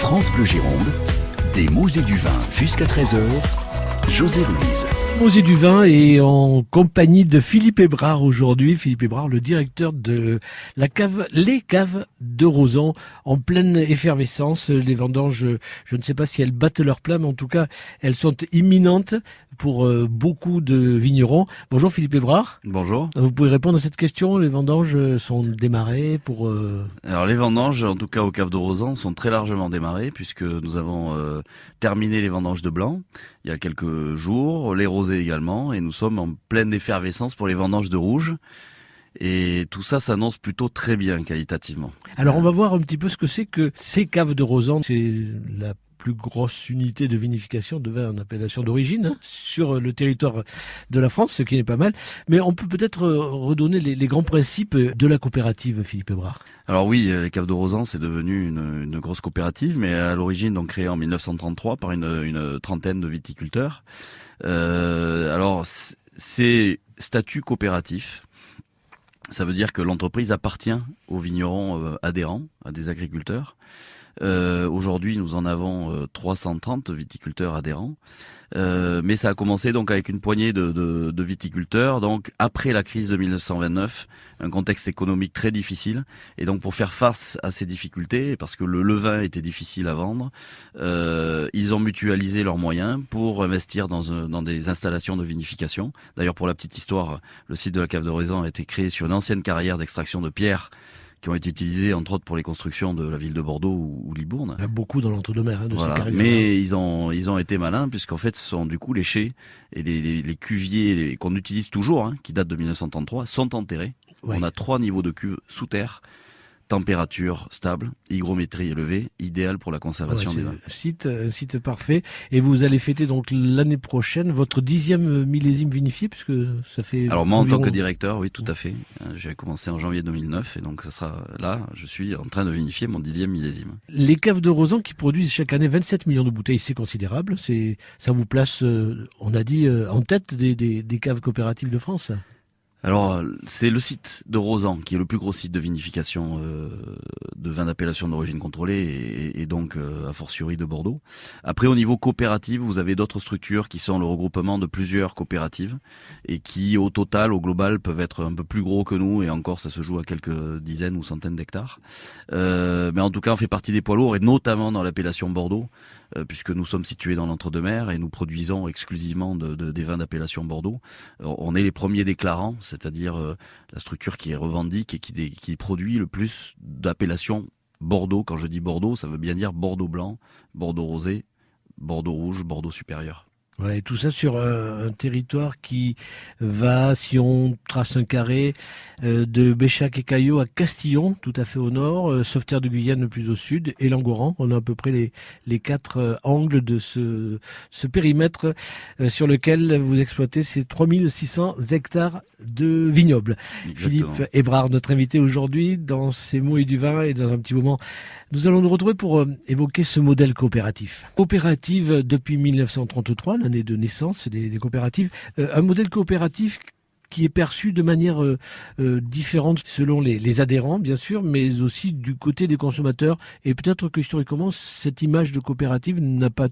France Bleu Gironde, des mots et du vin jusqu'à 13h, José Ruiz. Mots et du vin est en compagnie de Philippe Hébrard aujourd'hui. Philippe Hébrard, le directeur de les caves de Rozan, en pleine effervescence. Les vendanges, je ne sais pas si elles battent leur plein, mais en tout cas, elles sont imminentes pour beaucoup de vignerons. Bonjour Philippe Hébrard. Bonjour. Vous pouvez répondre à cette question. Les vendanges sont démarrées pour... Alors les vendanges, en tout cas aux caves de Rozan, sont très largement démarrées puisque nous avons terminé les vendanges de blanc il y a quelques jours, les rosés également, et nous sommes en pleine effervescence pour les vendanges de rouge. Et tout ça s'annonce plutôt très bien qualitativement. Alors on va voir un petit peu ce que c'est que ces caves de Rozan. C'est la plus grosse unité de vinification de vin en appellation d'origine sur le territoire de la France, ce qui n'est pas mal. Mais on peut peut-être redonner les grands principes de la coopérative, Philippe Hébrard. Alors oui, les caves de Rozan, c'est devenu une grosse coopérative, mais à l'origine donc créée en 1933 par une trentaine de viticulteurs. Alors c'est statut coopératif. Ça veut dire que l'entreprise appartient aux vignerons adhérents, à des agriculteurs. Aujourd'hui, nous en avons 330 viticulteurs adhérents, mais ça a commencé donc avec une poignée de viticulteurs. Donc après la crise de 1929, un contexte économique très difficile, et donc pour faire face à ces difficultés, parce que le vin était difficile à vendre, ils ont mutualisé leurs moyens pour investir dans des installations de vinification. D'ailleurs, pour la petite histoire, le site de la cave de Rozan a été créé sur une ancienne carrière d'extraction de pierre, qui ont été utilisés entre autres pour les constructions de la ville de Bordeaux ou Libourne. Il y a beaucoup dans l'entre-deux-mer de voilà. ces carrières. Mais ils ont été malins, puisqu'en fait ce sont du coup les chais et les cuviers qu'on utilise toujours, qui datent de 1933, sont enterrés. Ouais. On a 3 niveaux de cuves sous terre. Température stable, hygrométrie élevée, idéal pour la conservation des vins. Un site parfait. Et vous allez fêter donc l'année prochaine votre 10e millésime vinifié, puisque ça fait... Alors moi en tant que directeur, oui, tout à fait. J'ai commencé en janvier 2009 et donc ça sera là, je suis en train de vinifier mon 10e millésime. Les caves de Rozan qui produisent chaque année 27 millions de bouteilles, c'est considérable. Ça vous place, on a dit, en tête des caves coopératives de France. Alors, c'est le site de Rozan qui est le plus gros site de vinification de vins d'appellation d'origine contrôlée et donc a fortiori de Bordeaux. Après, au niveau coopérative, vous avez d'autres structures qui sont le regroupement de plusieurs coopératives et qui, au total, au global, peuvent être un peu plus gros que nous, et encore, ça se joue à quelques dizaines ou centaines d'hectares. Mais en tout cas, on fait partie des poids lourds, et notamment dans l'appellation Bordeaux, puisque nous sommes situés dans l'entre-deux-mers et nous produisons exclusivement des vins d'appellation Bordeaux. On est les premiers déclarants, c'est-à-dire la structure qui revendique et qui produit le plus d'appellations Bordeaux. Quand je dis Bordeaux, ça veut bien dire Bordeaux blanc, Bordeaux rosé, Bordeaux rouge, Bordeaux supérieur. Voilà, et tout ça sur un territoire qui va, si on trace un carré, de Béchac et Caillot à Castillon, tout à fait au nord, Sauveterre de Guyane plus au sud, et Langoran. On a à peu près les 4 angles de ce périmètre sur lequel vous exploitez ces 3600 hectares de vignobles. Exactement. Philippe Hébrard, notre invité aujourd'hui dans ces mots et du vin, et dans un petit moment, nous allons nous retrouver pour évoquer ce modèle coopératif. Coopérative depuis 1933, l'année de naissance des coopératives. Un modèle coopératif qui est perçu de manière différente selon les adhérents, bien sûr, mais aussi du côté des consommateurs. Et peut-être que historiquement, cette image de coopérative n'a pas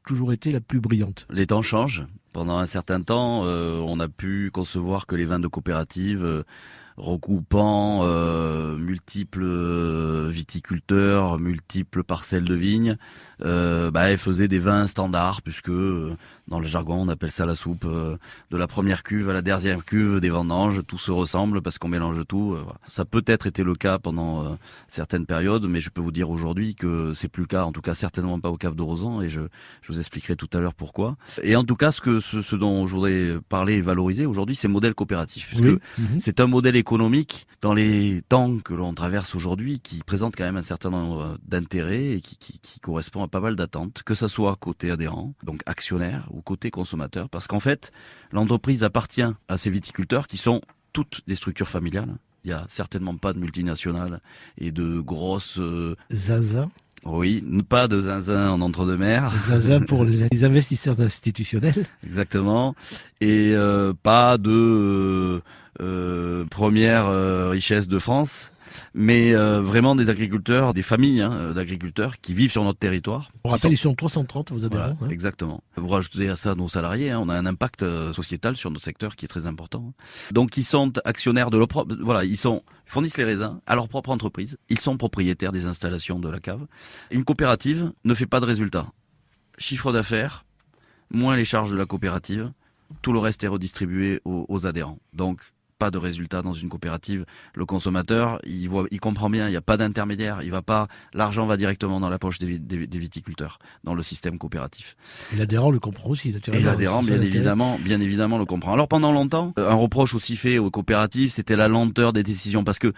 toujours été la plus brillante. Les temps changent. Pendant un certain temps, on a pu concevoir que les vins de coopérative recoupant multiples viticulteurs, multiples parcelles de vignes, elles faisaient des vins standards, puisque dans le jargon on appelle ça la soupe, de la première cuve à la dernière cuve des vendanges, tout se ressemble parce qu'on mélange tout. Voilà. Ça a peut-être été le cas pendant certaines périodes, mais je peux vous dire aujourd'hui que c'est plus le cas, en tout cas certainement pas aux caves de Rozan, et je vous expliquerai tout à l'heure pourquoi. Et en tout cas, ce dont je voudrais parler et valoriser aujourd'hui, c'est le modèle coopératif, puisque c'est un modèle économique dans les temps que l'on traverse aujourd'hui qui présente quand même un certain nombre d'intérêts et qui correspond à pas mal d'attentes, que ça soit côté adhérent, donc actionnaire, ou côté consommateur, parce qu'en fait, l'entreprise appartient à ces viticulteurs qui sont toutes des structures familiales. Il n'y a certainement pas de multinationales et de grosses... Zaza. Oui, pas de zinzin en entre-deux-mers. Zaza pour les investisseurs institutionnels. Exactement. Et pas de première richesse de France. mais vraiment des agriculteurs, des familles d'agriculteurs qui vivent sur notre territoire. On rappelle, ils sont 330, vous avez raison. Voilà, exactement. Vous rajoutez à ça nos salariés, on a un impact sociétal sur notre secteur qui est très important. Donc ils sont actionnaires de leur propre, voilà, ils fournissent les raisins à leur propre entreprise, ils sont propriétaires des installations de la cave. Une coopérative ne fait pas de résultat. Chiffre d'affaires, moins les charges de la coopérative, tout le reste est redistribué aux adhérents. Donc pas de résultat dans une coopérative. Le consommateur, il comprend bien, il n'y a pas d'intermédiaire, l'argent va directement dans la poche des viticulteurs, dans le système coopératif. Et l'adhérent le comprend aussi, naturellement. Et l'adhérent, bien évidemment, le comprend. Alors pendant longtemps, un reproche aussi fait aux coopératives, c'était la lenteur des décisions, parce que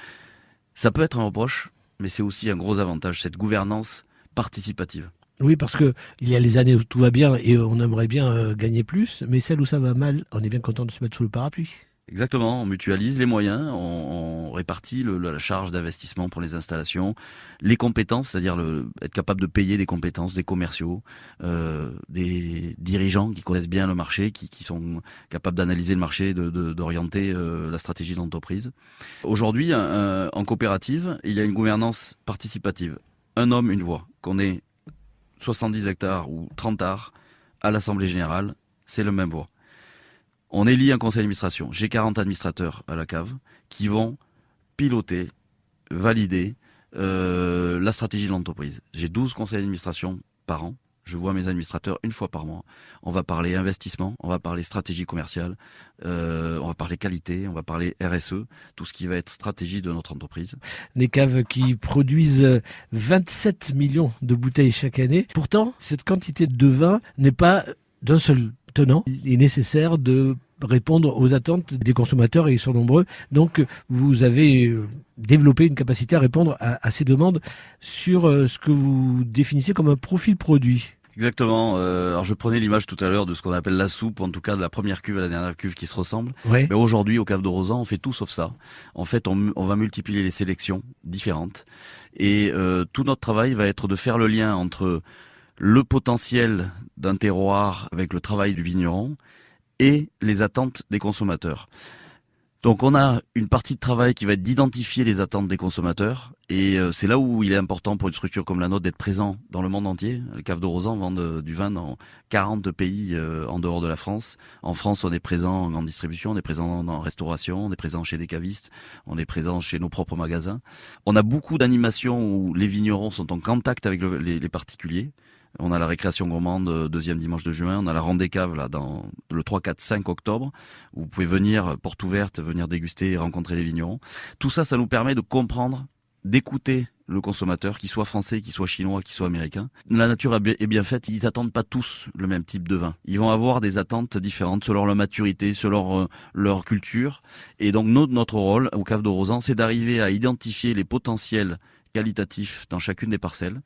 ça peut être un reproche, mais c'est aussi un gros avantage, cette gouvernance participative. Oui, parce que il y a les années où tout va bien et on aimerait bien gagner plus, mais celles où ça va mal, on est bien content de se mettre sous le parapluie. Exactement, on mutualise les moyens, on répartit la charge d'investissement pour les installations, les compétences, c'est-à-dire être capable de payer des compétences, des commerciaux, des dirigeants qui connaissent bien le marché, qui sont capables d'analyser le marché, d'orienter la stratégie de l'entreprise. Aujourd'hui, en coopérative, il y a une gouvernance participative. Un homme, une voix. Qu'on ait 70 hectares ou 30 arts, à l'Assemblée Générale, c'est le même voix. On élit un conseil d'administration. J'ai 40 administrateurs à la cave qui vont piloter, valider la stratégie de l'entreprise. J'ai 12 conseils d'administration par an. Je vois mes administrateurs une fois par mois. On va parler investissement, on va parler stratégie commerciale, on va parler qualité, on va parler RSE, tout ce qui va être stratégie de notre entreprise. Des caves qui produisent 27 millions de bouteilles chaque année. Pourtant, cette quantité de vin n'est pas d'un seul tenant. Il est nécessaire de répondre aux attentes des consommateurs et ils sont nombreux. Donc, vous avez développé une capacité à répondre à ces demandes sur ce que vous définissez comme un profil produit. Exactement. Alors je prenais l'image tout à l'heure de ce qu'on appelle la soupe, ou en tout cas de la première cuve à la dernière cuve qui se ressemblent. Ouais. Mais aujourd'hui, au Cave de Rozan, on fait tout sauf ça. En fait, on va multiplier les sélections différentes. Et tout notre travail va être de faire le lien entre le potentiel d'un terroir avec le travail du vigneron et les attentes des consommateurs. Donc on a une partie de travail qui va être d'identifier les attentes des consommateurs et c'est là où il est important pour une structure comme la nôtre d'être présent dans le monde entier. Le Cave de Rozan vend du vin dans 40 pays en dehors de la France. En France, on est présent en distribution, on est présent en restauration, on est présent chez des cavistes, on est présent chez nos propres magasins. On a beaucoup d'animations où les vignerons sont en contact avec les particuliers. On a la récréation gourmande deuxième dimanche de juin, on a la Ronde des Caves là dans le 3, 4, 5 octobre où vous pouvez venir porte ouverte, venir déguster et rencontrer les vignerons. Tout ça, ça nous permet de comprendre, d'écouter le consommateur, qu'il soit français, qu'il soit chinois, qu'il soit américain. La nature est bien faite, ils attendent pas tous le même type de vin. Ils vont avoir des attentes différentes selon leur maturité, selon leur culture. Et donc notre rôle au Cave de Rozan, c'est d'arriver à identifier les potentiels qualitatifs dans chacune des parcelles,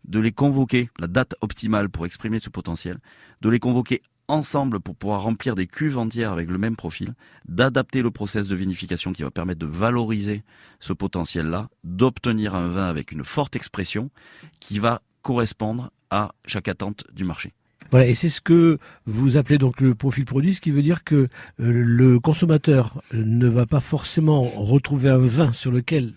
de les convoquer, la date optimale pour exprimer ce potentiel, de les convoquer ensemble pour pouvoir remplir des cuves entières avec le même profil, d'adapter le process de vinification qui va permettre de valoriser ce potentiel-là, d'obtenir un vin avec une forte expression qui va correspondre à chaque attente du marché. Voilà, et c'est ce que vous appelez donc le profil produit, ce qui veut dire que le consommateur ne va pas forcément retrouver un vin sur lequel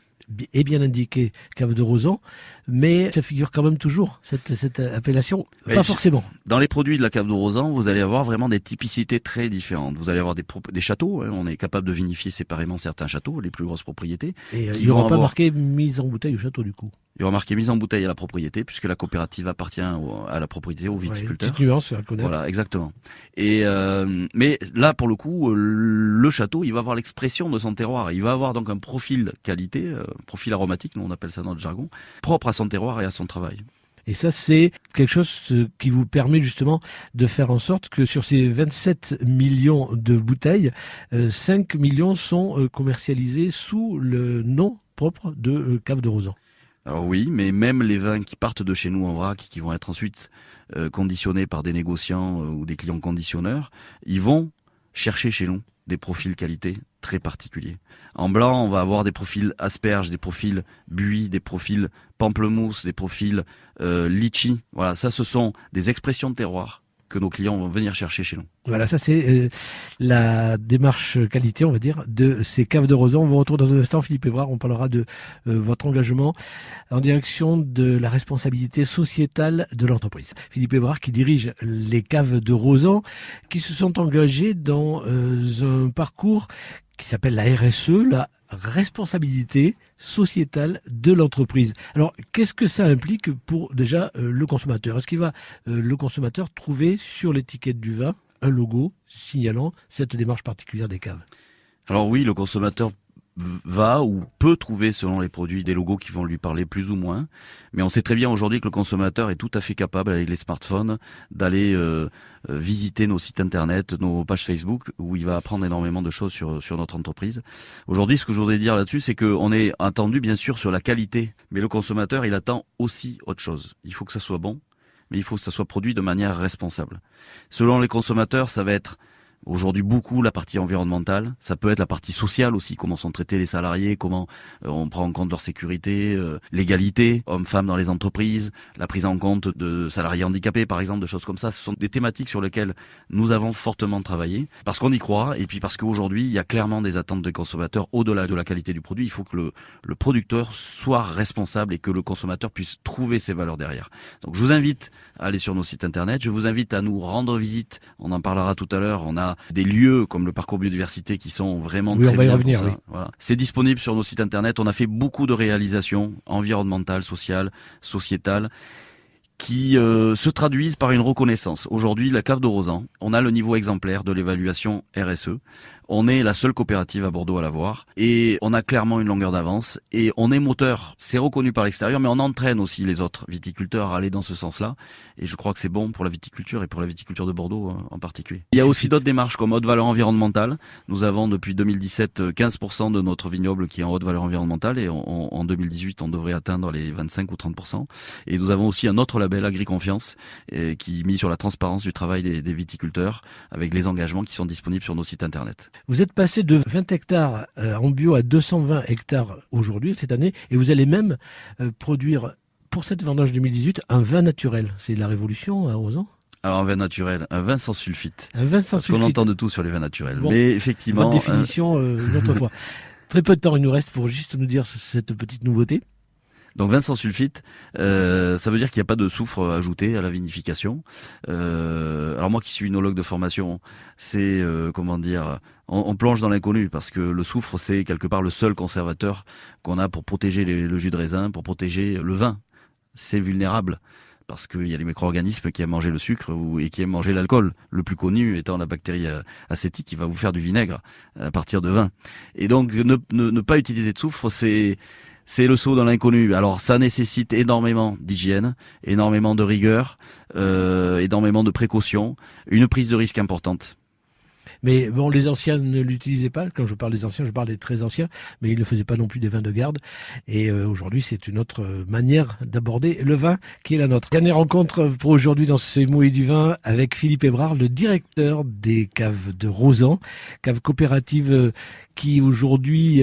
est bien indiqué Cave de Rozan, mais ça figure quand même toujours, cette appellation, pas forcément. Dans les produits de la Cave de Rozan, vous allez avoir vraiment des typicités très différentes. Vous allez avoir des châteaux, on est capable de vinifier séparément certains châteaux, les plus grosses propriétés. Et il n'y aura pas marqué mise en bouteille au château du coup. Il y aura marqué mise en bouteille à la propriété, puisque la coopérative appartient à la propriété, aux viticulteurs. Petite nuance à connaître. Voilà, exactement. Et mais là, pour le coup, le château, il va avoir l'expression de son terroir. Il va avoir donc un profil qualité, profil aromatique, nous on appelle ça dans le jargon, propre à son terroir et à son travail. Et ça, c'est quelque chose qui vous permet justement de faire en sorte que sur ces 27 millions de bouteilles, 5 millions sont commercialisés sous le nom propre de Cave de Rozan. Alors oui, mais même les vins qui partent de chez nous en vrac, qui vont être ensuite conditionnés par des négociants ou des clients conditionneurs, ils vont chercher chez nous des profils qualité très particuliers. En blanc, on va avoir des profils asperges, des profils buis, des profils pamplemousse, des profils litchi. Voilà, ça ce sont des expressions de terroir que nos clients vont venir chercher chez nous. Voilà, ça c'est la démarche qualité, on va dire, de ces caves de Rozan. On vous retrouve dans un instant, Philippe Évrard. On parlera de votre engagement en direction de la responsabilité sociétale de l'entreprise. Philippe Évrard qui dirige les caves de Rozan, qui se sont engagés dans un parcours qui s'appelle la RSE, la responsabilité sociétale de l'entreprise. Alors, qu'est-ce que ça implique pour déjà le consommateur? Est-ce qu'il va le consommateur trouver sur l'étiquette du vin un logo signalant cette démarche particulière des caves? Alors oui, le consommateur va ou peut trouver selon les produits des logos qui vont lui parler plus ou moins, mais on sait très bien aujourd'hui que le consommateur est tout à fait capable avec les smartphones d'aller visiter nos sites internet, nos pages Facebook, où il va apprendre énormément de choses sur notre entreprise. Aujourd'hui, ce que je voudrais dire là-dessus, c'est qu'on est attendu bien sûr sur la qualité, mais le consommateur il attend aussi autre chose. Il faut que ça soit bon, mais il faut que ça soit produit de manière responsable. Selon les consommateurs, ça va être aujourd'hui beaucoup la partie environnementale, ça peut être la partie sociale aussi, comment sont traités les salariés, comment on prend en compte leur sécurité, l'égalité, hommes-femmes dans les entreprises, la prise en compte de salariés handicapés par exemple, de choses comme ça. Ce sont des thématiques sur lesquelles nous avons fortement travaillé, parce qu'on y croit et puis parce qu'aujourd'hui il y a clairement des attentes des consommateurs au-delà de la qualité du produit. Il faut que le producteur soit responsable et que le consommateur puisse trouver ses valeurs derrière. Donc je vous invite à aller sur nos sites internet, je vous invite à nous rendre visite, on en parlera tout à l'heure, on a des lieux comme le parcours biodiversité qui sont vraiment très bien pour ça. Oui. Voilà. C'est disponible sur nos sites internet. On a fait beaucoup de réalisations environnementales, sociales, sociétales qui se traduisent par une reconnaissance. Aujourd'hui, la cave de Rozan, on a le niveau exemplaire de l'évaluation RSE. On est la seule coopérative à Bordeaux à l'avoir et on a clairement une longueur d'avance et on est moteur. C'est reconnu par l'extérieur, mais on entraîne aussi les autres viticulteurs à aller dans ce sens-là. Et je crois que c'est bon pour la viticulture et pour la viticulture de Bordeaux en particulier. Il y a aussi d'autres démarches comme haute valeur environnementale. Nous avons depuis 2017 15% de notre vignoble qui est en haute valeur environnementale et en 2018 on devrait atteindre les 25 ou 30%. Et nous avons aussi un autre label Agri-Confiance qui mise sur la transparence du travail des viticulteurs avec les engagements qui sont disponibles sur nos sites internet. Vous êtes passé de 20 hectares en bio à 220 hectares aujourd'hui, cette année, et vous allez même produire, pour cette vendange 2018, un vin naturel. C'est la révolution à Rozan ? Alors un vin naturel, un vin sans sulfite. Un vin sans sulfite. Parce qu'on entend de tout sur les vins naturels. Bon, mais effectivement... Votre définition, une autre fois. Très peu de temps il nous reste pour juste nous dire cette petite nouveauté. Donc vin sans sulfite, ça veut dire qu'il n'y a pas de soufre ajouté à la vinification. Alors moi qui suis œnologue de formation, c'est on plonge dans l'inconnu parce que le soufre c'est quelque part le seul conservateur qu'on a pour protéger le jus de raisin, pour protéger le vin. C'est vulnérable parce qu'il y a les micro-organismes qui aiment manger le sucre et qui aiment manger l'alcool. Le plus connu étant la bactérie acétique qui va vous faire du vinaigre à partir de vin. Et donc ne pas utiliser de soufre, c'est le saut dans l'inconnu. Alors ça nécessite énormément d'hygiène, énormément de rigueur, énormément de précautions, une prise de risque importante. Mais bon, les anciens ne l'utilisaient pas. Quand je parle des anciens, je parle des très anciens, mais ils ne faisaient pas non plus des vins de garde. Et aujourd'hui, c'est une autre manière d'aborder le vin qui est la nôtre. Dernière rencontre pour aujourd'hui dans ces mots et du vin avec Philippe Évrard, le directeur des caves de Rozan, cave coopérative qui aujourd'hui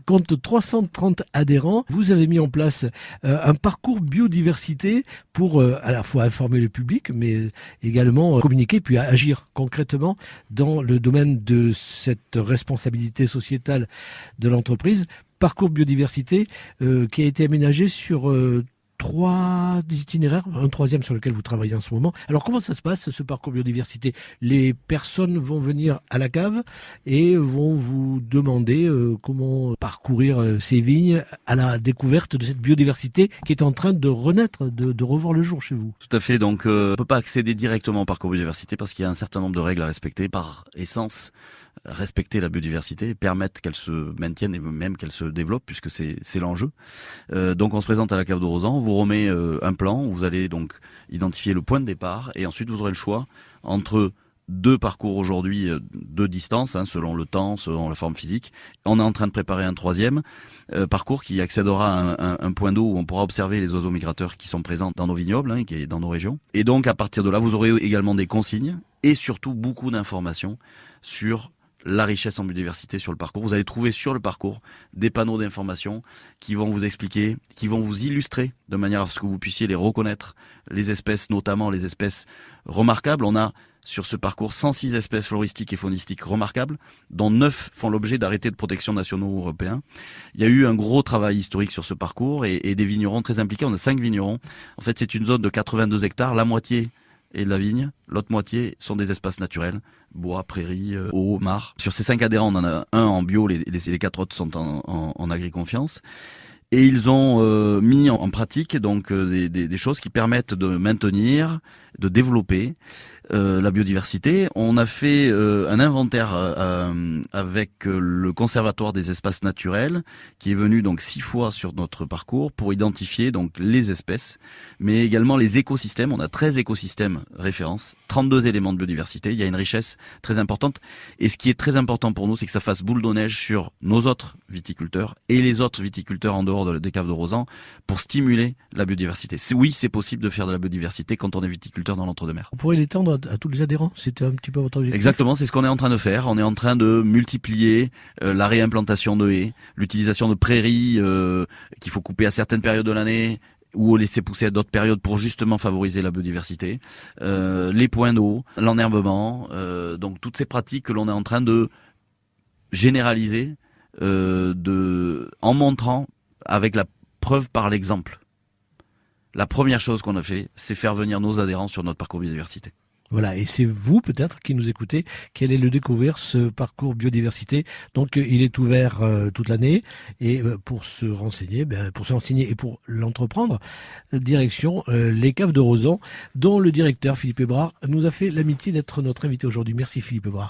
compte 330 adhérents. Vous avez mis en place un parcours biodiversité pour à la fois informer le public, mais également communiquer puis agir concrètement dans le domaine de cette responsabilité sociétale de l'entreprise. Parcours biodiversité qui a été aménagé sur 3 itinéraires, un troisième sur lequel vous travaillez en ce moment. Alors comment ça se passe ce parcours biodiversité? Les personnes vont venir à la cave et vont vous demander comment parcourir ces vignes à la découverte de cette biodiversité qui est en train de renaître, de revoir le jour chez vous. Tout à fait, donc on ne peut pas accéder directement au parcours biodiversité parce qu'il y a un certain nombre de règles à respecter par essence. Respecter la biodiversité, permettre qu'elle se maintienne et même qu'elle se développe puisque c'est l'enjeu. Donc on se présente à la cave de Rozan, on vous remet un plan, vous allez donc identifier le point de départ et ensuite vous aurez le choix entre 2 parcours aujourd'hui, 2 distances selon le temps, selon la forme physique. On est en train de préparer un 3e parcours qui accédera à un point d'eau où on pourra observer les oiseaux migrateurs qui sont présents dans nos vignobles, qui est dans nos régions. Et donc à partir de là, vous aurez également des consignes et surtout beaucoup d'informations sur la richesse en biodiversité sur le parcours. Vous allez trouver sur le parcours des panneaux d'information qui vont vous expliquer, qui vont vous illustrer de manière à ce que vous puissiez les reconnaître, les espèces, notamment les espèces remarquables. On a sur ce parcours 106 espèces floristiques et faunistiques remarquables, dont 9 font l'objet d'arrêtés de protection nationaux européens. Il y a eu un gros travail historique sur ce parcours et des vignerons très impliqués. On a 5 vignerons. En fait, c'est une zone de 82 hectares. La moitié est de la vigne, l'autre moitié sont des espaces naturels, bois, prairies, eau, mares. Sur ces 5 adhérents, on en a un en bio, les 4 autres sont en agri-confiance. Et ils ont mis en pratique donc des choses qui permettent de maintenir, de développer la biodiversité. On a fait un inventaire avec le Conservatoire des espaces naturels qui est venu donc 6 fois sur notre parcours pour identifier donc les espèces, mais également les écosystèmes. On a 13 écosystèmes références, 32 éléments de biodiversité. Il y a une richesse très importante. Et ce qui est très important pour nous, c'est que ça fasse boule de neige sur nos autres viticulteurs et les autres viticulteurs en dehors des caves de Rozan pour stimuler la biodiversité. Oui, c'est possible de faire de la biodiversité quand on est viticulteur dans l'entre-deux-mers. On pourrait l'étendre à tous les adhérents, c'était un petit peu votre objectif. Exactement, c'est ce qu'on est en train de faire. On est en train de multiplier la réimplantation de haies, l'utilisation de prairies qu'il faut couper à certaines périodes de l'année ou laisser pousser à d'autres périodes pour justement favoriser la biodiversité, les points d'eau, l'enherbement, donc toutes ces pratiques que l'on est en train de généraliser en montrant avec la preuve par l'exemple. La première chose qu'on a fait, c'est faire venir nos adhérents sur notre parcours biodiversité. Voilà, et c'est vous peut-être qui nous écoutez qui allez le découvrir, ce parcours biodiversité. Donc il est ouvert toute l'année et pour se renseigner et pour l'entreprendre, direction les caves de Rozan, dont le directeur Philippe Hébrard nous a fait l'amitié d'être notre invité aujourd'hui. Merci Philippe Hébrard.